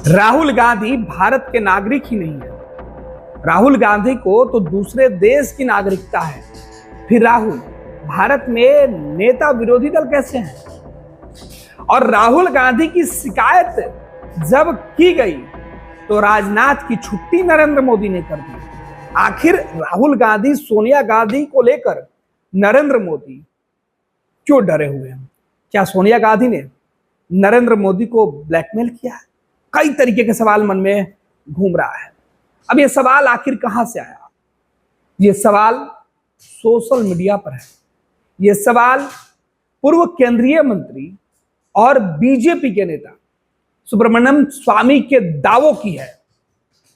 राहुल गांधी भारत के नागरिक ही नहीं है। राहुल गांधी को तो दूसरे देश की नागरिकता है। फिर राहुल भारत में नेता विरोधी दल कैसे हैं? और राहुल गांधी की शिकायत जब की गई तो राजनाथ की छुट्टी नरेंद्र मोदी ने कर दी। आखिर राहुल गांधी सोनिया गांधी को लेकर नरेंद्र मोदी क्यों डरे हुए हैं? क्या सोनिया गांधी ने नरेंद्र मोदी को ब्लैकमेल किया है? कई तरीके के सवाल मन में घूम रहा है। अब यह सवाल आखिर कहां से आया? यह सवाल सोशल मीडिया पर है। यह सवाल पूर्व केंद्रीय मंत्री और बीजेपी के नेता सुब्रमण्यम स्वामी के दावों की है।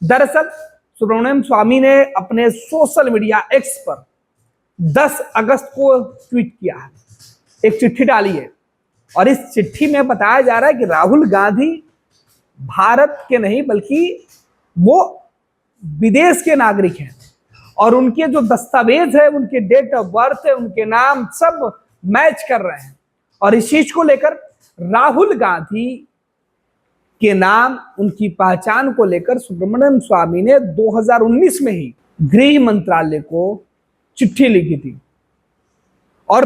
दरअसल सुब्रमण्यम स्वामी ने अपने सोशल मीडिया एक्स पर 10 अगस्त को ट्वीट किया है, एक चिट्ठी डाली है और इस चिट्ठी में बताया जा रहा है कि राहुल गांधी भारत के नहीं बल्कि वो विदेश के नागरिक हैं और उनके जो दस्तावेज है, उनके डेट ऑफ बर्थ है, उनके नाम सब मैच कर रहे हैं। और इस चीज को लेकर राहुल गांधी के नाम, उनकी पहचान को लेकर सुब्रमण्यम स्वामी ने 2019 में ही गृह मंत्रालय को चिट्ठी लिखी थी और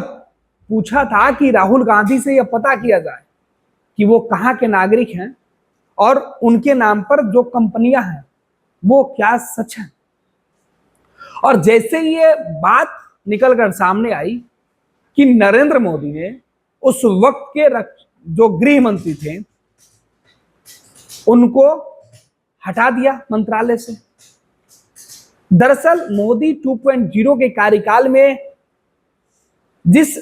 पूछा था कि राहुल गांधी से यह पता किया जाए कि वो कहां के नागरिक हैं और उनके नाम पर जो कंपनियां हैं वो क्या सच है। और जैसे ये बात निकलकर सामने आई कि नरेंद्र मोदी ने उस वक्त के जो गृह मंत्री थे उनको हटा दिया मंत्रालय से। दरअसल मोदी 2.0 के कार्यकाल में जिस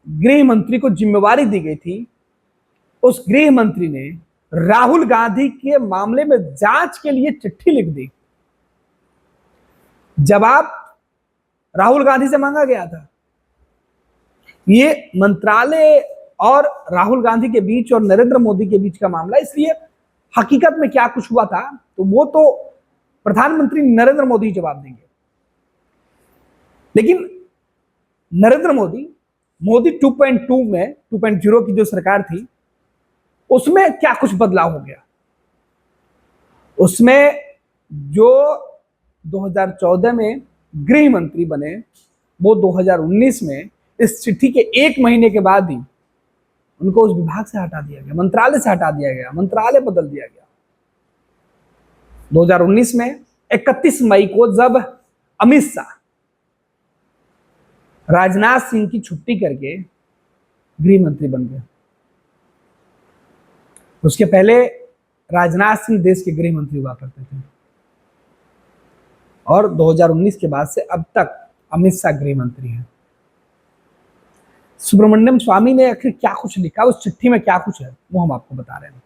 गृह मंत्री को जिम्मेवारी दी गई थी, उस गृह मंत्री ने राहुल गांधी के मामले में जांच के लिए चिट्ठी लिख दी। जवाब राहुल गांधी से मांगा गया था। ये मंत्रालय और राहुल गांधी के बीच और नरेंद्र मोदी के बीच का मामला, इसलिए हकीकत में क्या कुछ हुआ था तो वो तो प्रधानमंत्री नरेंद्र मोदी जवाब देंगे। लेकिन नरेंद्र मोदी 2.2 में 2.0 की जो सरकार थी उसमें क्या कुछ बदलाव हो गया। उसमें जो 2014 में गृह मंत्री बने वो 2019 में इस चिट्ठी के 1 महीने के बाद ही उनको उस विभाग से हटा दिया गया, मंत्रालय से हटा दिया गया, मंत्रालय बदल दिया गया। 2019 में 31 मई को जब अमित शाह राजनाथ सिंह की छुट्टी करके गृह मंत्री बन गए। उसके पहले राजनाथ सिंह देश के गृह मंत्री हुआ करते थे और 2019 के बाद से अब तक अमित शाह गृह मंत्री हैं। सुब्रमण्यम स्वामी ने आखिर क्या कुछ लिखा, उस चिट्ठी में क्या कुछ है वो हम आपको बता रहे हैं।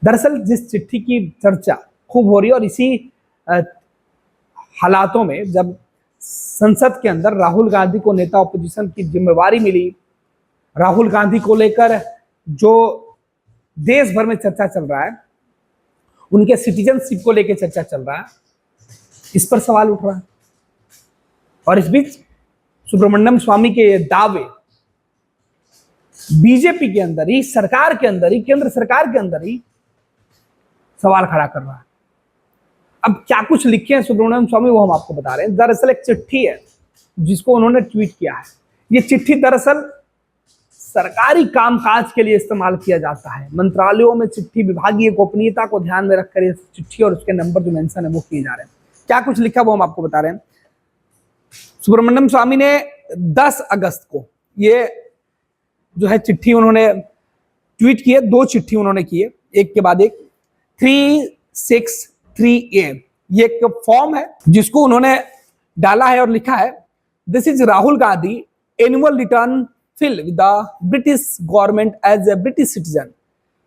दरअसल जिस चिट्ठी की चर्चा खूब हो रही है और इसी हालातों में जब संसद के अंदर राहुल गांधी को नेता ऑपोजिशन की जिम्मेवारी मिली, राहुल गांधी को लेकर जो देश भर में चर्चा चल रहा है, उनके सिटीजनशिप को लेकर चर्चा चल रहा है, इस पर सवाल उठ रहा है। और इस बीच सुब्रमण्यम स्वामी के ये दावे बीजेपी के अंदर ही, सरकार के अंदर ही, केंद्र सरकार के अंदर ही सवाल खड़ा कर रहा है। अब क्या कुछ लिखे हैं सुब्रमण्यम स्वामी वो हम आपको बता रहे हैं। दरअसल एक चिट्ठी है जिसको उन्होंने ट्वीट किया है। ये चिट्ठी दरअसल सरकारी कामकाज के लिए इस्तेमाल किया जाता है। मंत्रालयों में चिट्ठी विभागीय गोपनीयता को ध्यान में रखकर ये चिट्ठी और उसके नंबर जो मेंशन है वो किए जा रहे हैं। क्या कुछ लिखा वो हम आपको बता रहे हैं। सुब्रमण्यम स्वामी ने 10 अगस्त को ये जो है चिट्ठी उन्होंने ट्वीट की है। 2 चिट्ठी उन्होंने की है, एक के बाद एक। 363A ये एक फॉर्म है जिसको उन्होंने डाला है और लिखा है, this is Rahul Gandhi annual return fill with the British government as a British citizen.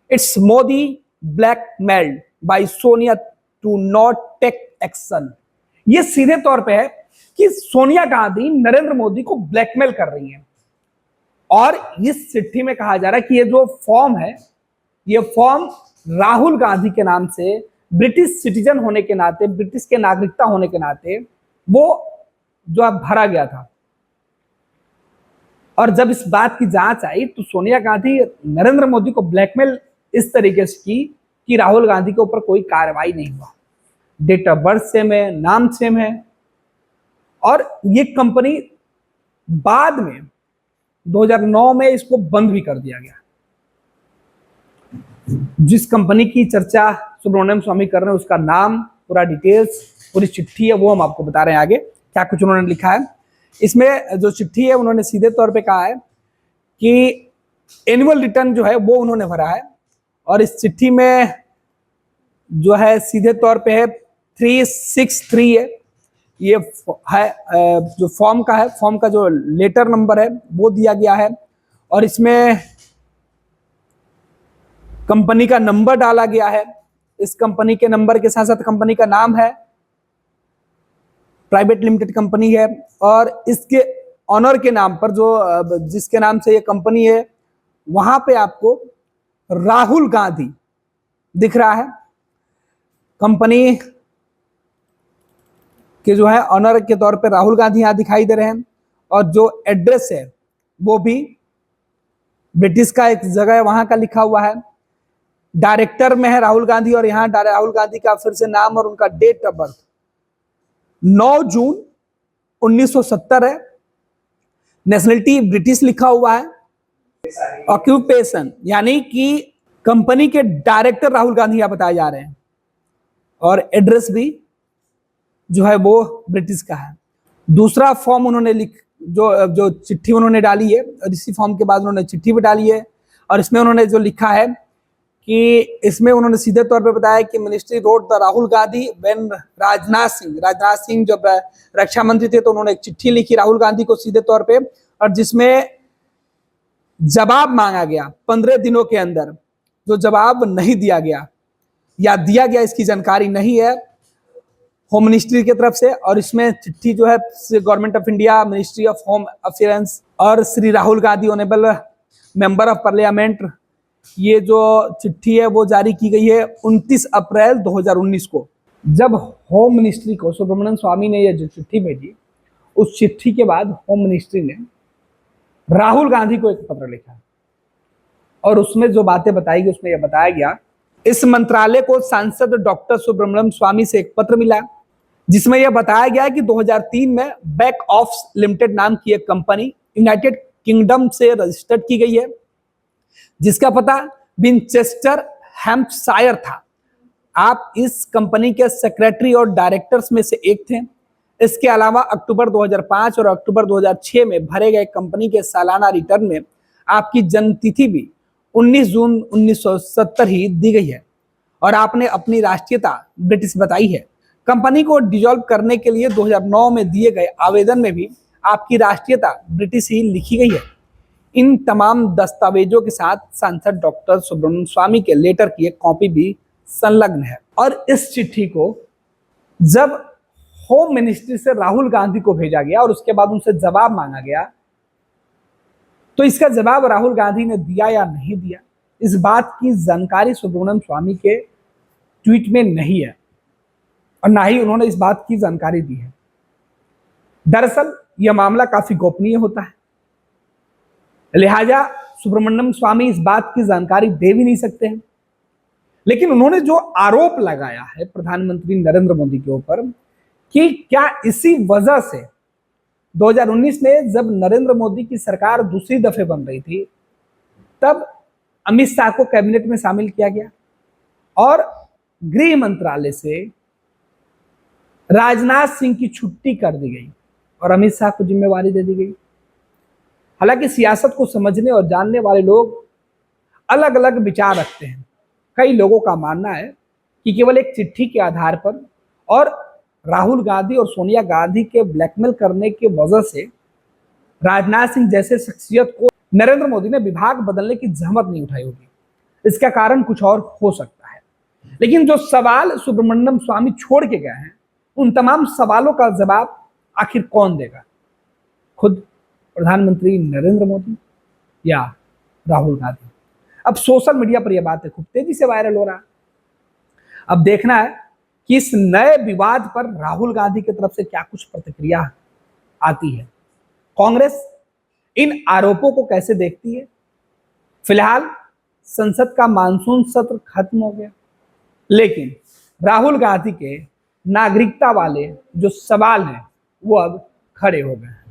It's Modi blackmailed by Sonia to not take action. ये सीधे तौर पे है कि सोनिया गांधी नरेंद्र मोदी को ब्लैकमेल कर रही हैं। और इस चिट्ठी में कहा जा रहा है कि ये जो फॉर्म है, ये फॉर्म राहुल गांधी के नाम से ब्रिटिश सिटीजन होने के नाते, ब्रिटिश के नागरिकता होने के नाते वो जो अब भरा गया था। और जब इस बात की जांच आई तो सोनिया गांधी नरेंद्र मोदी को ब्लैकमेल इस तरीके से की कि राहुल गांधी के ऊपर कोई कार्रवाई नहीं हुआ। डेट ऑफ बर्थ सेम है, नाम सेम है, और ये कंपनी बाद में 2009 में इसको बंद भी कर दिया गया। जिस कंपनी की चर्चा सुब्रमण्यम स्वामी कर रहे हैं उसका नाम, पूरा डिटेल्स, पूरी चिट्ठी है वो हम आपको बता रहे हैं आगे क्या कुछ उन्होंने लिखा है। इसमें जो चिट्ठी है उन्होंने सीधे तौर पे कहा है कि एनुअल रिटर्न जो है वो उन्होंने भरा है, और इस चिट्ठी में जो है सीधे तौर पे है 363 है, ये है जो फॉर्म का है, फॉर्म का जो लेटर नंबर है वो दिया गया है, और इसमें कंपनी का नंबर डाला गया है। इस कंपनी के नंबर के साथ साथ कंपनी का नाम है, प्राइवेट लिमिटेड कंपनी है, और इसके ऑनर के नाम पर जो जिसके नाम से ये कंपनी है वहां पे आपको राहुल गांधी दिख रहा है। कंपनी के जो है ऑनर के तौर पे राहुल गांधी यहां दिखाई दे रहे हैं, और जो एड्रेस है वो भी ब्रिटिश का एक जगह है वहां का लिखा हुआ है। डायरेक्टर में है राहुल गांधी, और यहाँ राहुल गांधी का फिर से नाम और उनका डेट ऑफ बर्थ 9 जून 1970 है। नेशनलिटी ब्रिटिश लिखा हुआ है। ऑक्यूपेशन यानी कि कंपनी के डायरेक्टर राहुल गांधी यहां बताए जा रहे हैं, और एड्रेस भी जो है वो ब्रिटिश का है। दूसरा फॉर्म उन्होंने जो चिट्ठी उन्होंने डाली है, और इसी फॉर्म के बाद उन्होंने चिट्ठी भी डाली है, और इसमें उन्होंने जो लिखा है कि इसमें उन्होंने सीधे तौर पे बताया कि ministry road the Rahul Gandhi when Rajnath Singh जब रक्षा मंत्री थे तो उन्होंने एक चिट्ठी लिखी राहुल गांधी को सीधे तौर पे, और जिसमें जवाब मांगा गया 15 दिनों के अंदर। जो जवाब नहीं दिया गया या दिया गया इसकी जानकारी नहीं है होम मिनिस्ट्री की तरफ से, और इसमें चिट्ठी जो है government of India, ministry of home affairs और Shri Rahul Gandhi honourable member of parliament, ये जो चिट्ठी है वो जारी की गई है 29 अप्रैल 2019 को। जब होम मिनिस्ट्री को सुब्रमण्यम स्वामी ने यह जो चिट्ठी भेजी, उस चिट्ठी के बाद होम मिनिस्ट्री ने राहुल गांधी को एक पत्र लिखा, और उसमें जो बातें बताई गई उसमें यह बताया गया, इस मंत्रालय को सांसद डॉक्टर सुब्रमण्यम स्वामी से एक पत्र मिला जिसमें यह बताया गया कि 2003 में बैक ऑफ्स लिमिटेड नाम की एक कंपनी यूनाइटेड किंगडम से रजिस्टर्ड की गई है, जिसका पता विनचेस्टर हैम्पशायर था। आप इस कंपनी के सेक्रेटरी और डायरेक्टर्स में से एक थे। इसके अलावा अक्टूबर 2005 और अक्टूबर 2006 में भरे गए कंपनी के सालाना रिटर्न में आपकी जन्म तिथि भी 19 जून 1970 ही दी गई है, और आपने अपनी राष्ट्रीयता ब्रिटिश बताई है। कंपनी को डिसॉल्व करने के लिए 2009 में दिए गए आवेदन में भी आपकी राष्ट्रीयता ब्रिटिश ही लिखी गई है। इन तमाम दस्तावेजों के साथ सांसद डॉक्टर सुब्रमण्यम स्वामी के लेटर की एक कॉपी भी संलग्न है। और इस चिट्ठी को जब होम मिनिस्ट्री से राहुल गांधी को भेजा गया और उसके बाद उनसे जवाब मांगा गया, तो इसका जवाब राहुल गांधी ने दिया या नहीं दिया, इस बात की जानकारी सुब्रमण्यम स्वामी के ट्वीट में नहीं है, और ना ही उन्होंने इस बात की जानकारी दी है। दरअसल यह मामला काफी गोपनीय होता है, लिहाजा सुब्रमण्यम स्वामी इस बात की जानकारी दे भी नहीं सकते हैं। लेकिन उन्होंने जो आरोप लगाया है प्रधानमंत्री नरेंद्र मोदी के ऊपर कि क्या इसी वजह से 2019 में जब नरेंद्र मोदी की सरकार दूसरी दफे बन रही थी तब अमित शाह को कैबिनेट में शामिल किया गया, और गृह मंत्रालय से राजनाथ सिंह की छुट्टी कर दी गई और अमित शाह को जिम्मेवारी दे दी गई। हालांकि सियासत को समझने और जानने वाले लोग अलग अलग विचार रखते हैं। कई लोगों का मानना है कि केवल एक चिट्ठी के आधार पर और राहुल गांधी और सोनिया गांधी के ब्लैकमेल करने की वजह से राजनाथ सिंह जैसे शख्सियत को नरेंद्र मोदी ने विभाग बदलने की जहमत नहीं उठाई होगी। इसका कारण कुछ और हो सकता है। लेकिन जो सवाल सुब्रमण्यम स्वामी छोड़ के गए हैं, उन तमाम सवालों का जवाब आखिर कौन देगा? खुद प्रधानमंत्री नरेंद्र मोदी या राहुल गांधी? अब सोशल मीडिया पर यह बात खूब तेजी से वायरल हो रहा है। अब देखना है कि इस नए विवाद पर राहुल गांधी की तरफ से क्या कुछ प्रतिक्रिया आती है। कांग्रेस इन आरोपों को कैसे देखती है? फिलहाल संसद का मानसून सत्र खत्म हो गया लेकिन राहुल गांधी के नागरिकता वाले जो सवाल हैं वो अब खड़े हो गए हैं।